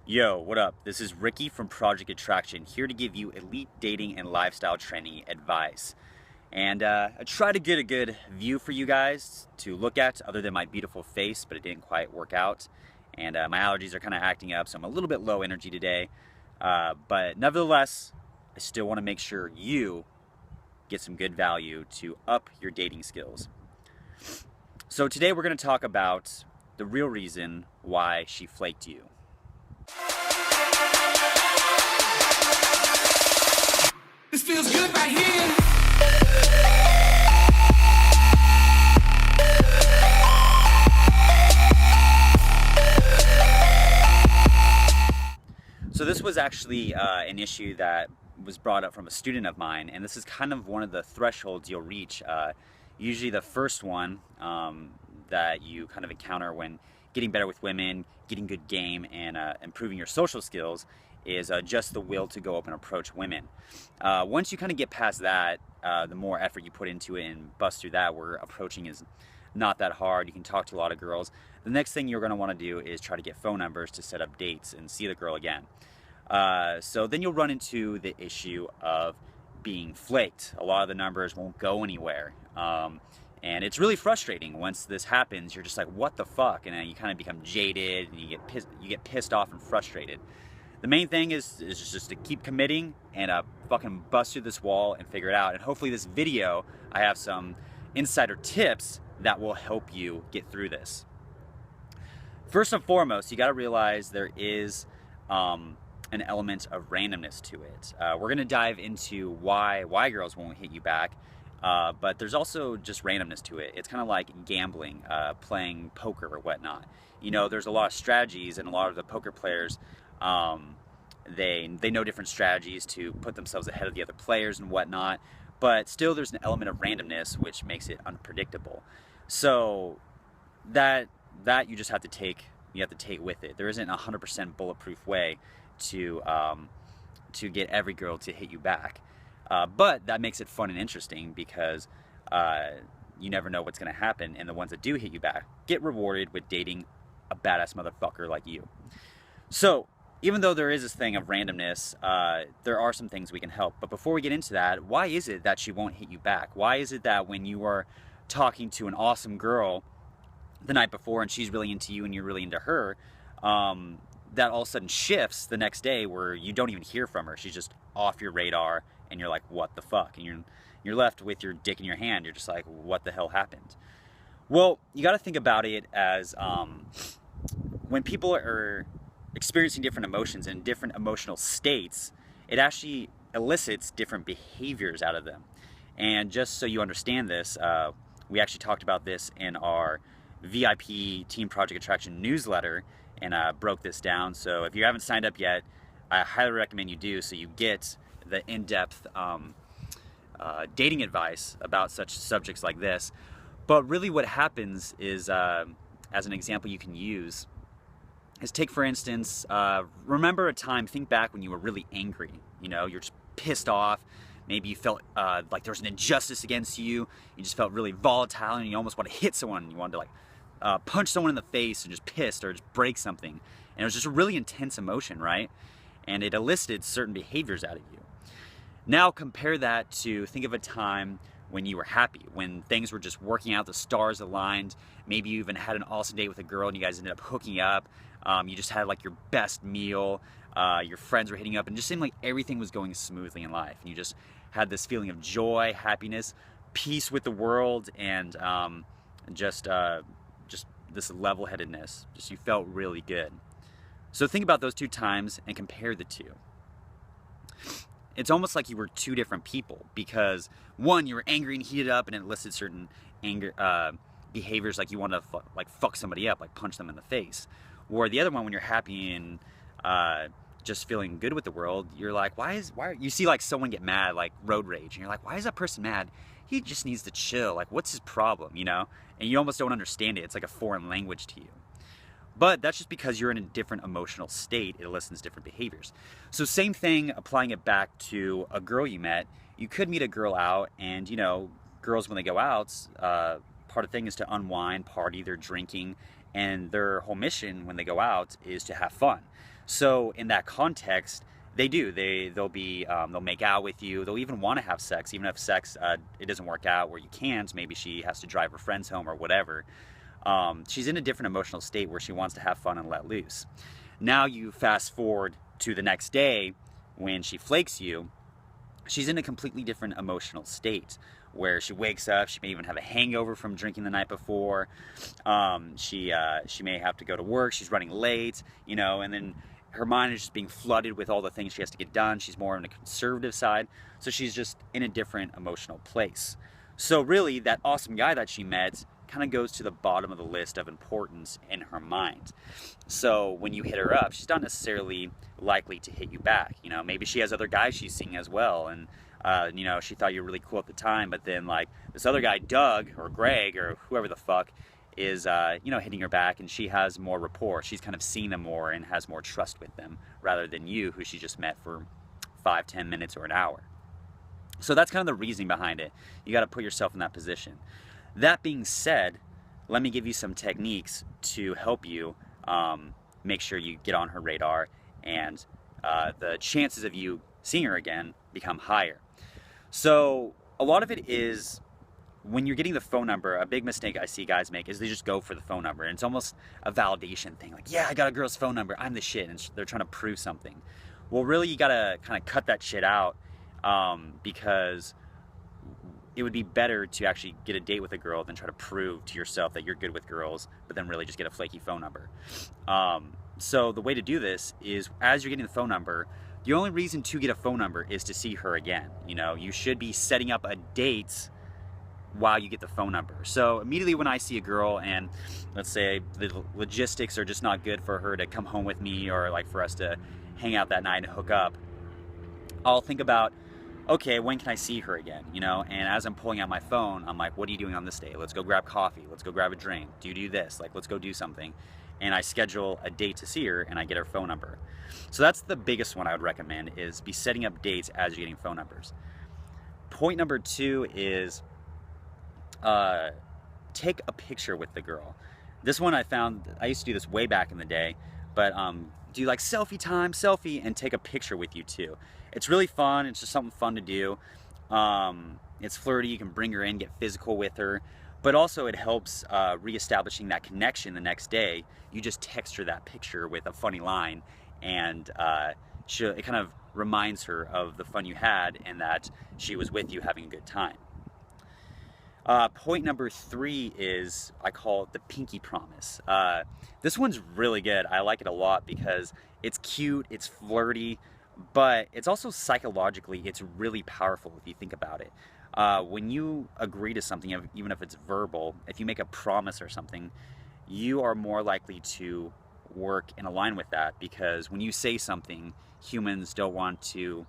Yo, what up? This is Ricky from Project Attraction, here to give you elite dating and lifestyle training advice. And I try to get a good view for you guys to look at, other than my beautiful face, but it didn't quite work out. And my allergies are kind of acting up, so I'm a little bit low energy today. But nevertheless, I still want to make sure you get some good value to up your dating skills. So today we're going to talk about the real reason why she flaked you. This feels good right here. So this was actually an issue that was brought up from a student of mine, and this is kind of one of the thresholds you'll reach. Usually the first one that you kind of encounter when getting better with women, getting good game, and improving your social skills is just the will to go up and approach women. Once you kind of get past that, the more effort you put into it and bust through that, where approaching is not that hard, you can talk to a lot of girls. The next thing you're going to want to do is try to get phone numbers to set up dates and see the girl again. So then you'll run into the issue of being flaked. A lot of the numbers won't go anywhere. And it's really frustrating once this happens. You're just like, what the fuck? And then you kind of become jaded and you get pissed off and frustrated. The main thing is just to keep committing and fucking bust through this wall and figure it out. And hopefully this video, I have some insider tips that will help you get through this. First and foremost, you got to realize there is an element of randomness to it. We're going to dive into why girls won't hit you back, but there's also just randomness to it. It's kind of like gambling, playing poker or whatnot. You know, there's a lot of strategies, and a lot of the poker players, they know different strategies to put themselves ahead of the other players and whatnot, but still there's an element of randomness which makes it unpredictable. So that you just have to take with it. There isn't a 100% bulletproof way to get every girl to hit you back, but that makes it fun and interesting because you never know what's going to happen, and the ones that do hit you back get rewarded with dating a badass motherfucker like you. So even though there is this thing of randomness, there are some things we can help. But before we get into that, why is it that she won't hit you back? Why is it that when you are talking to an awesome girl the night before and she's really into you and you're really into her, that all of a sudden shifts the next day where you don't even hear from her? She's just off your radar and you're like, what the fuck? And you're left with your dick in your hand. You're just like, what the hell happened? Well, you got to think about it as when people are experiencing different emotions and different emotional states, it actually elicits different behaviors out of them. And just so you understand this, we actually talked about this in our V.I.P Team Project Attraction newsletter, and broke this down. So if you haven't signed up yet, I highly recommend you do, so you get the in-depth dating advice about such subjects like this. But really what happens is, as an example you can use, is take for instance, remember a time, think back when you were really angry. You know, you're just pissed off. Maybe you felt like there was an injustice against you. You just felt really volatile and you almost want to hit someone. You wanted to punch someone in the face and just pissed or just break something. And it was just a really intense emotion, right? And it elicited certain behaviors out of you. Now compare that to, think of a time when you were happy, when things were just working out, the stars aligned. Maybe you even had an awesome date with a girl and you guys ended up hooking up. You just had like your best meal. Your friends were hitting you up, and it just seemed like everything was going smoothly in life. And you just had this feeling of joy, happiness, peace with the world, and just this level-headedness. Just you felt really good. So think about those two times and compare the two. It's almost like you were two different people, because one, you were angry and heated up, and it elicited certain anger behaviors, like you want to fuck somebody up, like punch them in the face. Or the other one, when you're happy and just feeling good with the world, you're like, why you see like someone get mad, like road rage, and you're like, why is that person mad? He just needs to chill. Like, what's his problem, you know? And you almost don't understand it. It's like a foreign language to you. But that's just because you're in a different emotional state. It elicits different behaviors. So same thing, applying it back to a girl you met. You could meet a girl out, and you know, girls when they go out, part of the thing is to unwind, party, they're drinking, and their whole mission when they go out is to have fun. So in that context, they'll make out with you. They'll even want to have sex, even if sex it doesn't work out where you can't. Maybe she has to drive her friends home or whatever. She's in a different emotional state where she wants to have fun and let loose. Now you fast forward to the next day when she flakes you. She's in a completely different emotional state where she wakes up. She may even have a hangover from drinking the night before. She may have to go to work. She's running late, and then her mind is just being flooded with all the things she has to get done. She's more on the conservative side, so she's just in a different emotional place. So really, that awesome guy that she met kind of goes to the bottom of the list of importance in her mind. So when you hit her up, she's not necessarily likely to hit you back. Maybe she has other guys she's seeing as well, and she thought you were really cool at the time, but then like this other guy, Doug or Greg or whoever the fuck, is hitting her back, and she has more rapport. She's kind of seen them more and has more trust with them rather than you, who she just met for 5-10 minutes or an hour. So that's kind of the reasoning behind it. You got to put yourself in that position. That being said, let me give you some techniques to help you make sure you get on her radar and the chances of you seeing her again become higher. So a lot of it is when you're getting the phone number. A big mistake I see guys make is they just go for the phone number, and it's almost a validation thing. Like, yeah, I got a girl's phone number, I'm the shit, and they're trying to prove something. Well, really, you gotta kind of cut that shit out because it would be better to actually get a date with a girl than try to prove to yourself that you're good with girls, but then really just get a flaky phone number. So the way to do this is, as you're getting the phone number, the only reason to get a phone number is to see her again. You should be setting up a date while you get the phone number. So immediately when I see a girl and let's say the logistics are just not good for her to come home with me, or like for us to hang out that night and hook up, I'll think about, okay, when can I see her again? And as I'm pulling out my phone, I'm like, what are you doing on this day? Let's go grab coffee. Let's go grab a drink. Do you do this? Like, let's go do something. And I schedule a date to see her, and I get her phone number. So that's the biggest one I would recommend, is be setting up dates as you're getting phone numbers. Point number 2 is take a picture with the girl. This one I found, I used to do this way back in the day, but do like selfie time, selfie, and take a picture with you too. It's really fun. It's just something fun to do. It's flirty. You can bring her in, get physical with her, but also it helps reestablishing that connection the next day. You just text her that picture with a funny line, and it kind of reminds her of the fun you had and that she was with you having a good time. Point number 3 is, I call it the pinky promise. This one's really good. I like it a lot because it's cute, it's flirty, but it's also psychologically, it's really powerful if you think about it. When you agree to something, even if it's verbal, if you make a promise or something, you are more likely to work and align with that, because when you say something, humans don't want to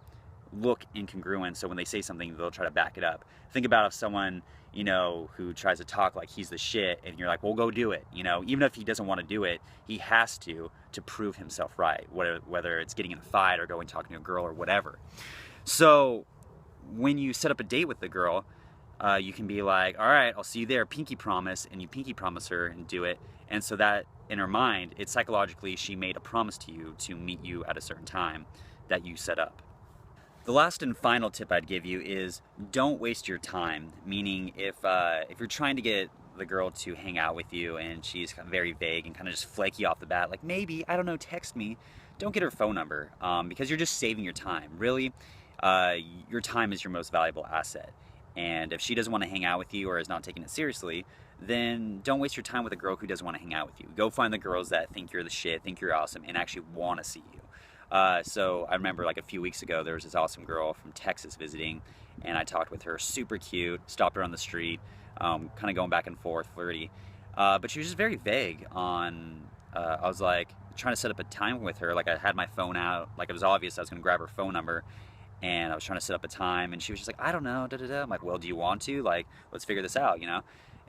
look incongruent, so when they say something, they'll try to back it up. Think about if someone, who tries to talk like he's the shit, and you're like, well, go do it. Even if he doesn't want to do it, he has to prove himself right, whether it's getting in a fight or going talking to a girl or whatever. So when you set up a date with the girl, you can be like, all right, I'll see you there, pinky promise, and you pinky promise her and do it. And so that in her mind, it's psychologically, she made a promise to you to meet you at a certain time that you set up. The last and final tip I'd give you is don't waste your time. Meaning, if you're trying to get the girl to hang out with you and she's very vague and kind of just flaky off the bat, like maybe, I don't know, text me, don't get her phone number, because you're just saving your time. Really, your time is your most valuable asset. And if she doesn't want to hang out with you or is not taking it seriously, then don't waste your time with a girl who doesn't want to hang out with you. Go find the girls that think you're the shit, think you're awesome, and actually want to see you. So I remember like a few weeks ago, there was this awesome girl from Texas visiting, and I talked with her, super cute, stopped her on the street, kind of going back and forth, flirty, but she was just very vague on, I was like trying to set up a time with her, like I had my phone out, like it was obvious I was going to grab her phone number, and I was trying to set up a time, and she was just like, I don't know, da-da-da. I'm like, well, do you want to, like, let's figure this out,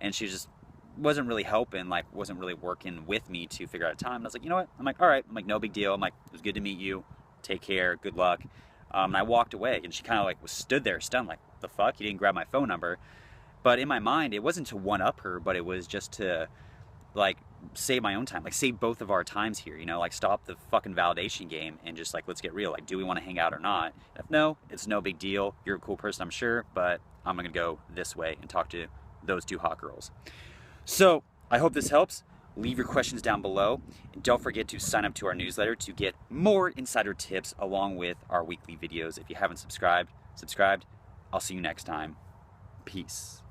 and she just wasn't really helping, like wasn't really working with me to figure out a time. And I was like, you know what? I'm like, all right. I'm like, no big deal. I'm like, it was good to meet you. Take care. Good luck. And I walked away, and she kind of like stood there stunned, like, the fuck? You didn't grab my phone number. But in my mind, it wasn't to one up her, but it was just to like save my own time, like save both of our times here, you know, like stop the fucking validation game and just like, let's get real. Like, do we want to hang out or not? If no, it's no big deal. You're a cool person, I'm sure, but I'm gonna go this way and talk to those two hot girls. So I hope this helps. Leave your questions down below. And don't forget to sign up to our newsletter to get more insider tips along with our weekly videos. If you haven't subscribed. I'll see you next time. Peace.